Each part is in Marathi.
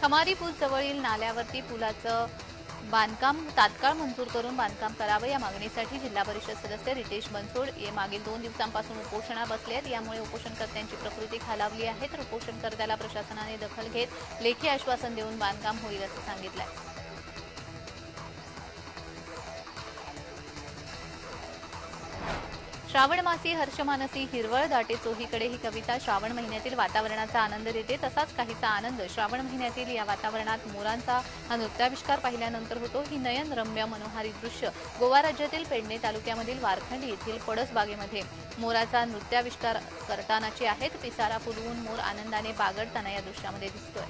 कमारी पूल जवळील नाल्यावरती पुलाचं बांधकाम तात्काळ मंजूर करून बांधकाम करावं या मागणीसाठी जिल्हा परिषद सदस्य रितेश बनसोड हे मागील 2 दिवसांपासून उपोषणात बसले आहेत। यामुळे उपोषणकर्त्यांची प्रकृती खालावली आहे, तर उपोषणकर्त्याला प्रशासनाने दखल घेत लेखी आश्वासन देऊन बांधकाम होईल असं सांगितलंय। श्रावण मासी हर्षमानसी हिरवळ दाटे चोहीकडे ही कविता श्रावण महिन्यातील वातावरणाचा आनंद देते। तसाच काहीसा आनंद श्रावण महिन्यातील या वातावरणात मोरांचा हा नृत्याविष्कार पाहिल्यानंतर होतो। ही नयन रम्य मनोहारी दृश्य गोवा राज्यातील पेडणे तालुक्यामधील वारखंडी येथील पडसबागेमध्ये मोराचा नृत्याविष्कार करतानाचे आहेत। पिसारा फुलवून मोर आनंदाने बागडताना या दृश्यामध्ये दिसतोय।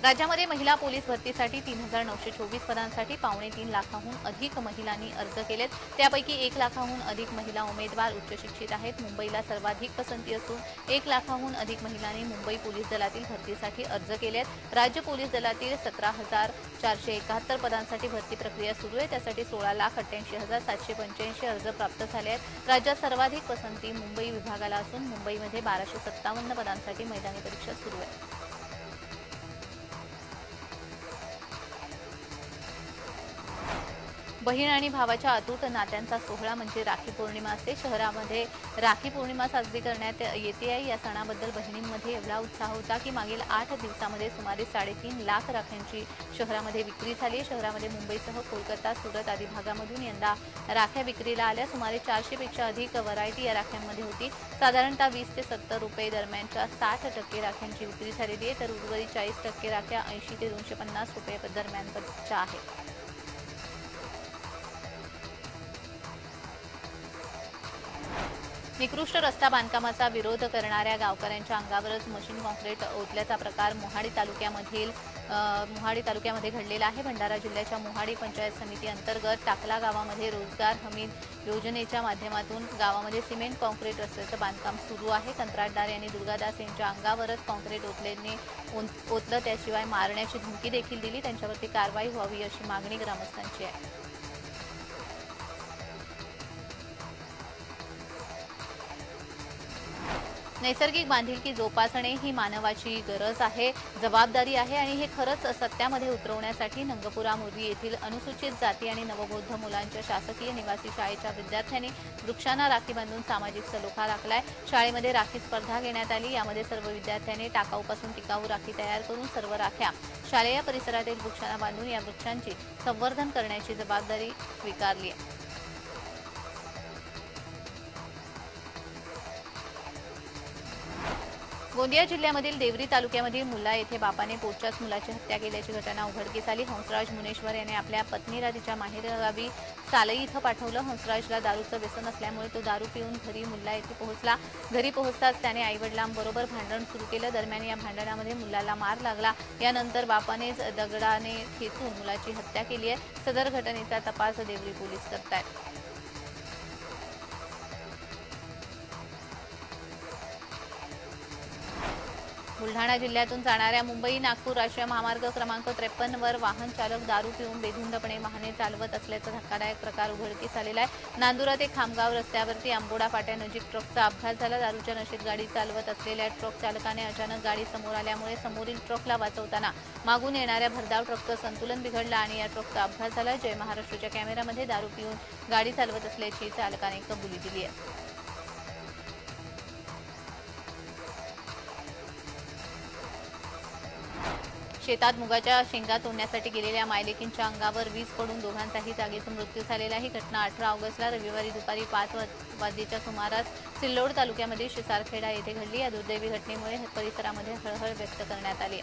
राज्यामध्ये महिला पोलीस भरतीसाठी 3924 पदांसाठी 3.25 लाखांहून अधिक महिलांनी अर्ज केलेत। त्यापैकी 1 लाखांहून अधिक महिला उमेदवार उच्च शिक्षित आहेत। मुंबईला सर्वाधिक पसंती असून 1 लाखांहून अधिक महिलांनी मुंबई पोलीस दलातील भरतीसाठी अर्ज केलेत। राज्य पोलीस दलातील 17,471 पदांसाठी भरती प्रक्रिया सुरू आहे। त्यासाठी 16,88,785 अर्ज प्राप्त झाले आहेत। राज्यात सर्वाधिक पसंती मुंबई विभागाला असून मुंबईमध्ये 1257 पदांसाठी मैदानी परीक्षा सुरू आहे। बहीण आणि भावाच्या अतूट नात्यांचा सोहळा म्हणजे राखी पौर्णिमा असते। शहरामध्ये राखी पौर्णिमा साजरी करण्यात येते आहे। या सणाबद्दल बहिणींमध्ये एवढा उत्साह होता की मागील 8 दिवसांमध्ये सुमारे 3.5 लाख राख्यांची शहरामध्ये विक्री झाली। शहरामध्ये मुंबईसह कोलकाता, सुरत आदी भागामधून यंदा राख्या विक्रीला आल्या। सुमारे 400 पेक्षा अधिक व्हरायटी या राख्यांमध्ये होती। साधारणतः 20 ते 70 रुपये दरम्यानच्या 60% राख्यांची विक्री झालेली आहे, तर उर्वरित 40% राख्या 80 ते 250 रुपये दरम्यानच्या आहेत। निकृष्ट रस्ता बांधकामाचा विरोध करणाऱ्या गावकऱ्यांच्या अंगावरच मशीन कॉन्क्रीट ओतल्याचा प्रकार मोहाडी तालुक्यामध्ये घडलेला आहे। भंडारा जिल्ह्याच्या मोहाडी पंचायत समिती अंतर्गत टाकला गावामध्ये रोजगार हमी योजनेच्या माध्यमातून गावामध्ये सिमेंट कॉन्क्रीट रस्त्याचं बांधकाम सुरू आहे। कंत्राटदार यांनी दुर्गादास यांच्या अंगावरच कॉन्क्रीट ओतलं, त्याशिवाय मारण्याची धमकी देखील दिली। त्यांच्यावरती कारवाई व्हावी अशी मागणी ग्रामस्थांची आहे। नैसर्गिक बांधिलकी जोपासणे ही मानवाची गरज आहे, जबाबदारी आहे आणि हे खरंच सत्यामध्ये उतरवण्यासाठी नंगपुरा मुर्री येथील अनुसूचित जाती आणि नवबौद्ध मुलांच्या शासकीय निवासी शाळेच्या विद्यार्थ्यांनी वृक्षांना राखी बांधून सामाजिक सलोखा राखलाय। शाळेमध्ये राखी स्पर्धा घेण्यात आली। यामध्ये सर्व विद्यार्थ्यांनी टाकाऊपासून टिकाऊ राखी तयार करून सर्व राख्या शालेय परिसरातील वृक्षांना बांधून या वृक्षांची संवर्धन करण्याची जबाबदारी स्वीकारली आहे। गोंदिया जिल्ह्यामधील देवरी तालुक्यामधील मुल्ला येथे बापाने पोटच्याच मुलाची हत्या केल्याची घटना उघडकीस आली। हंसराज मुनेश्वर याने आपल्या पत्नीला तिच्या माहेरगावी सालई इथं पाठवलं। हंसराजला दारूचं व्यसन असल्यामुळे तो दारू पिऊन घरी मुल्ला येथे पोहोचला। घरी पोहोचताच त्याने आईवडिलांबरोबर भांडण सुरू केलं। दरम्यान या भांडणामध्ये मुलाला मार लागला। यानंतर बापानेच दगडाने ठेचून मुलाची हत्या केली आहे। सदर घटनेचा तपास देवरी पोलीस करतायत। बुलढाणा जिल्ह्यातून जाणाऱ्या मुंबई नागपूर राष्ट्रीय महामार्ग क्रमांक 53 वर वाहन चालक दारू पिऊन बेधुंदपणे वाहने चालवत असल्याचा धक्कादायक प्रकार उघडकीस आलेला आहे। नांदुरा ते खामगाव रस्त्यावरती आंबोडा फाट्यानजीक ट्रकचा अपघात झाला। दारूच्या नशेत गाडी चालवत असलेल्या ट्रक चालकाने अचानक गाडी समोर आल्यामुळे समोरील ट्रकला वाचवताना मागून येणाऱ्या भरधाव ट्रकचं संतुलन बिघडलं आणि या ट्रकचा अपघात झाला। जय महाराष्ट्राच्या कॅमेऱ्यामध्ये दारू पिऊन गाडी चालवत असल्याची चालकाने कबुली दिली आहे। शेतात मुगाच्या शेंगा तोडण्यासाठी गेलेल्या मायलेकींच्या अंगावर वीज पडून दोघांचाही जागीच मृत्यू झालेला आहे। ही घटना 18 ऑगस्टला रविवारी दुपारी 5 वाजेच्या सुमारास सिल्लोड तालुक्यामध्ये शिसारखेडा येथे घडली। या दुर्दैवी घटनेमुळे परिसरामध्ये हळहळ व्यक्त करण्यात आली।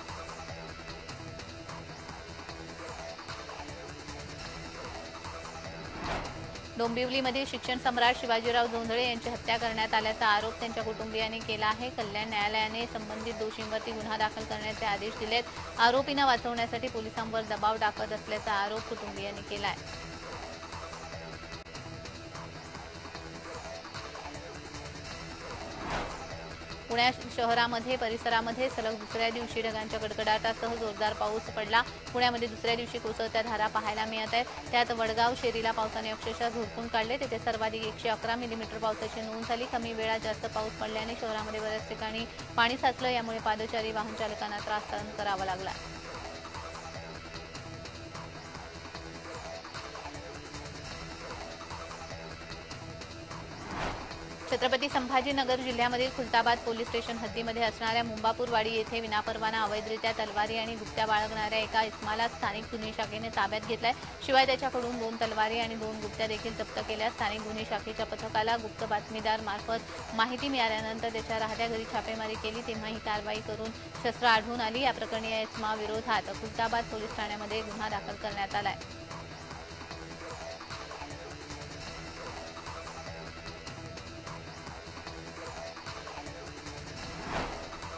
डोंबिवलीमध्ये शिक्षण सम्राट शिवाजीराव जोंधळे यांची हत्या करण्यात आल्याचा आरोप त्यांच्या कुटुंबियांनी केला आहे। कल्याण न्यायालयाने संबंधित दोषींवरती गुन्हा दाखल करण्याचे आदेश दिलेत। आरोपींना वाचवण्यासाठी पोलिसांवर दबाव टाकत असल्याचा आरोप कुटुंबियांनी केला आहे। पुणे शहरामध्ये परिसरामध्ये सलग दुसऱ्या दिवशी ढगांच्या गडगडाटासह जोरदार पाऊस पडला। पुण्यामध्ये दुसऱ्या दिवशी कोसळत्या धारा पाहायला मिळत आहेत। त्यात वडगाव शेरीला पावसाने अक्षरशः झोडपून काढले। तिथे सर्वाधिक 111 मिलीमीटर पावसाची नोंद झाली। कमी वेळात जास्त पाऊस पडल्याने शहरामध्ये बऱ्याच ठिकाणी पाणी साचलं। यामुळे पादचारी वाहन चालकांना त्रास सहन करावा लागला। छत्रपती संभाजीनगर जिल्ह्यामधील खुलताबाद पोलीस स्टेशन हद्दीमध्ये असणाऱ्या मुंबापूरवाडी येथे विनापरवाना अवैधरित्या तलवारी आणि गुप्त्या बाळगणाऱ्या एका इसमाला स्थानिक गुन्हे शाखेने ताब्यात घेतलाय। शिवाय त्याच्याकडून 2 तलवारी आणि 2 गुप्त्या देखील जप्त केल्या। स्थानिक गुन्हे शाखेच्या पथकाला गुप्त बातमीदार मार्फत माहिती मिळाल्यानंतर त्याच्या राहत्या घरी छापेमारी केली, तेव्हा ही कारवाई करून शस्त्र आढळून आली। या प्रकरणी या इसमा विरोधात खुलताबाद पोलीस ठाण्यामध्ये गुन्हा दाखल करण्यात आलाय।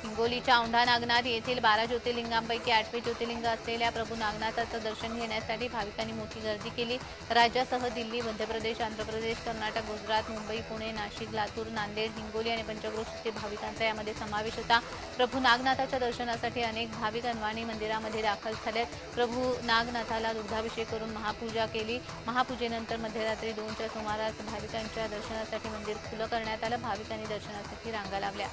हिंगोलीच्या औंढा नागनाथ येथील 12 ज्योतिर्लिंगांपैकी 8वे ज्योतिर्लिंग असलेल्या प्रभू नागनाथाचं दर्शन घेण्यासाठी भाविकांनी मोठी गर्दी केली। राज्यासह दिल्ली, मध्य प्रदेश, आंध्र प्रदेश, कर्नाटक, गुजरात, मुंबई, पुणे, नाशिक, लातूर, नांदेड, हिंगोली आणि पंचक्रोशीतील भाविकांचा यामध्ये समावेश होता। प्रभू नागनाथाच्या दर्शनासाठी अनेक भाविक अनवाणी मंदिरामध्ये दाखल झालेत। प्रभू नागनाथाला दुग्धाभिषेक करून महापूजा केली। महापूजेनंतर मध्यरात्री 2च्या सुमारास भाविकांच्या दर्शनासाठी मंदिर खुलं करण्यात आलं। भाविकांनी दर्शनासाठी रांगा लावल्या।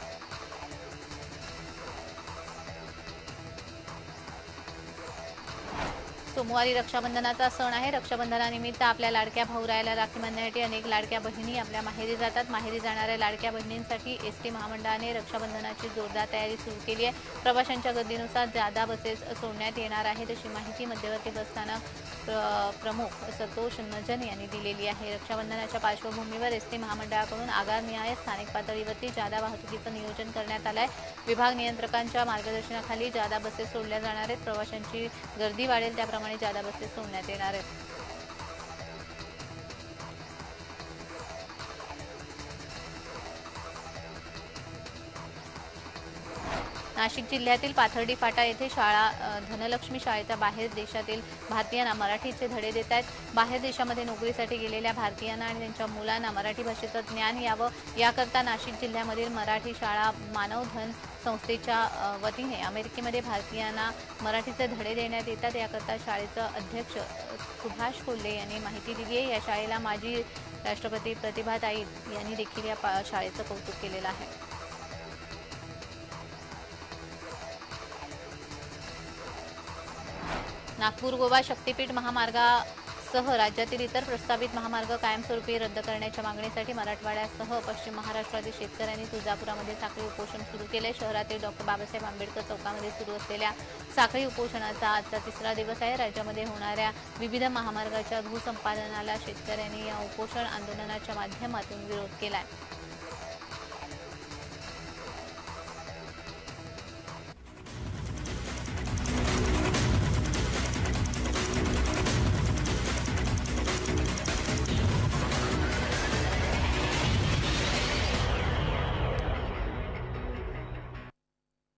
सोमवारी रक्षाबंधनाचा सण आहे। रक्षाबंधनानिमित्त आपल्या लाडक्या भाऊरायाला राखी बांधण्यासाठी अनेक लाडक्या बहिणी आपल्या माहेरी जातात। माहेरी जाणाऱ्या लाडक्या बहिणींसाठी एसटी महामंडळाने रक्षाबंधनाची जोरदार तयारी सुरू केली आहे। प्रवाशांच्या गर्दीनुसार जादा बसेस सोडण्यात येणार आहेत, अशी माहिती मध्यवर्ती बसस्थानक प्रमुख संतोष नजन यांनी दिलेली आहे। रक्षाबंधनाच्या पार्श्वभूमीवर एसटी महामंडळाकडून आगारनिहाय स्थानिक पातळीवरती जादा वाहतुकीचं नियोजन करण्यात आलं आहे। विभाग नियंत्रकांच्या मार्गदर्शनाखाली जादा बसेस सोडल्या जाणार आहेत। प्रवाशांची गर्दी वाढेल त्याप्रमाणे जादा बसेस सोडण्यात येणार आहेत। नाशिक जिल्ह्यातील पाथर्डी फाटा येथे शाळा धनलक्ष्मी शाळेच्या बाहेर देशातील भारतीयांना मराठीचे धडे देत आहेत। बाहेर देशामध्ये नोकरीसाठी गेलेल्या भारतीयांना आणि त्यांच्या मुलांना मराठी भाषेचं ज्ञान यावं याकरता नाशिक जिल्ह्यामधील मराठी शाळा मानवधन संस्थेच्या वतीने अमेरिकेमध्ये भारतीयांना मराठीचे धडे देण्यात येतात। याकरता शाळेचं अध्यक्ष सुभाष कोल्हे यांनी माहिती दिली आहे। या शाळेला माजी राष्ट्रपती प्रतिभाताई यांनी देखील या शाळेचं कौतुक केलेलं आहे। नागपूर गोवा शक्तीपीठ महामार्गासह राज्यातील इतर प्रस्तावित महामार्ग कायमस्वरूपी रद्द करण्याच्या मागणीसाठी मराठवाड्यासह पश्चिम महाराष्ट्रातील शेतकऱ्यांनी तुळजापुरामध्ये साखळी उपोषण सुरू केले। शहरातील डॉ. बाबासाहेब आंबेडकर चौकामध्ये सुरू असलेल्या साखळी उपोषणाचा आजचा 3रा दिवस आहे। राज्यामध्ये होणाऱ्या विविध महामार्गाच्या भूसंपादनाला शेतकऱ्यांनी या उपोषण आंदोलनाच्या माध्यमातून विरोध केला आहे।